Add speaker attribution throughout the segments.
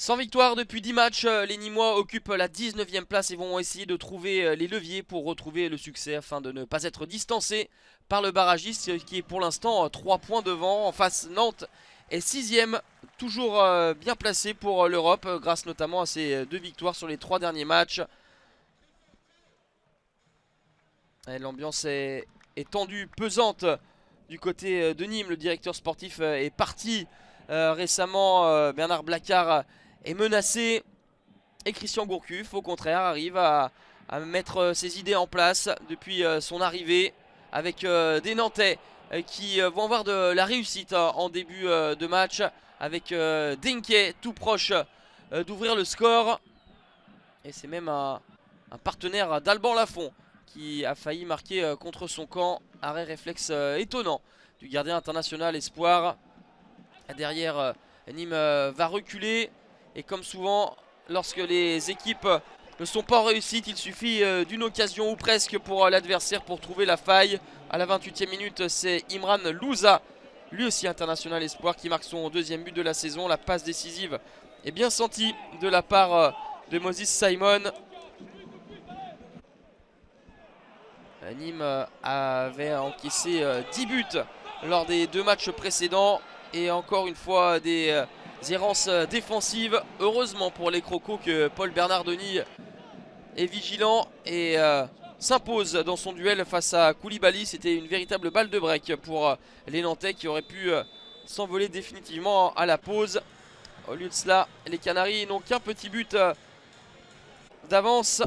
Speaker 1: Sans victoire depuis 10 matchs, les Nîmois occupent la 19e place et vont essayer de trouver les leviers pour retrouver le succès afin de ne pas être distancés par le barragiste qui est pour l'instant 3 points devant. En face, Nantes est 6e, toujours bien placé pour l'Europe grâce notamment à ses 2 victoires sur les 3 derniers matchs. L'ambiance est tendue, pesante du côté de Nîmes. Le directeur sportif est parti récemment. Bernard Blacard est menacé. Et Christian Gourcuff, au contraire, arrive à mettre ses idées en place depuis son arrivée. Avec des Nantais qui vont avoir de la réussite en début de match. Avec Denke tout proche d'ouvrir le score. Et c'est même un partenaire d'Alban Lafont qui a failli marquer contre son camp. Arrêt réflexe étonnant du gardien international espoir. Derrière, Nîmes va reculer. Et comme souvent, lorsque les équipes ne sont pas en réussite, il suffit d'une occasion ou presque pour l'adversaire pour trouver la faille. À la 28e minute, c'est Imran Louza, lui aussi international espoir, qui marque son 2e but de la saison. La passe décisive est bien sentie de la part de Moses Simon. Nîmes avait encaissé 10 buts lors des 2 matchs précédents. Et encore une fois des errances défensives. Heureusement pour les Crocos que Paul Bernardoni est vigilant et s'impose dans son duel face à Koulibaly. C'était une véritable balle de break pour les Nantais qui auraient pu s'envoler définitivement à la pause. Au lieu de cela, les Canaries n'ont qu'un petit but d'avance.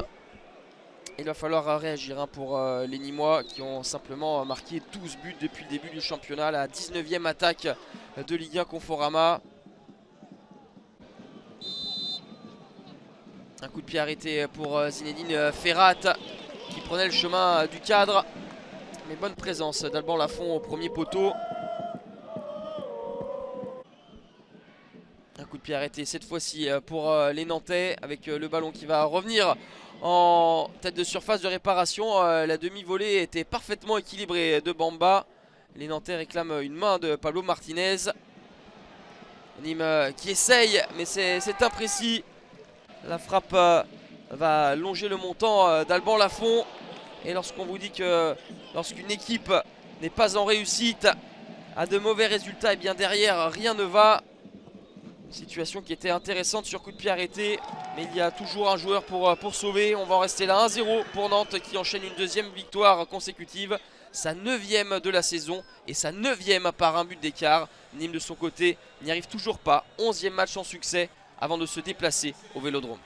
Speaker 1: Il va falloir réagir pour les Nîmois qui ont simplement marqué 12 buts depuis le début du championnat. La 19e attaque de Ligue 1 Conforama. Un coup de pied arrêté pour Zinedine Ferrat qui prenait le chemin du cadre. Mais bonne présence d'Alban Lafont au premier poteau. Un coup de pied arrêté cette fois-ci pour les Nantais avec le ballon qui va revenir en tête de surface de réparation. La demi-volée était parfaitement équilibrée de Bamba. Les Nantais réclament une main de Pablo Martinez. Nîmes qui essaye, mais c'est imprécis. La frappe va longer le montant d'Alban Lafont. Et lorsqu'on vous dit que lorsqu'une équipe n'est pas en réussite, a de mauvais résultats, et bien derrière rien ne va. Situation qui était intéressante sur coup de pied arrêté. Mais il y a toujours un joueur pour sauver. On va en rester là 1-0 pour Nantes qui enchaîne une 2e victoire consécutive. Sa 9e de la saison et sa 9e par un but d'écart. Nîmes de son côté n'y arrive toujours pas. 11e match sans succès avant de se déplacer au Vélodrome.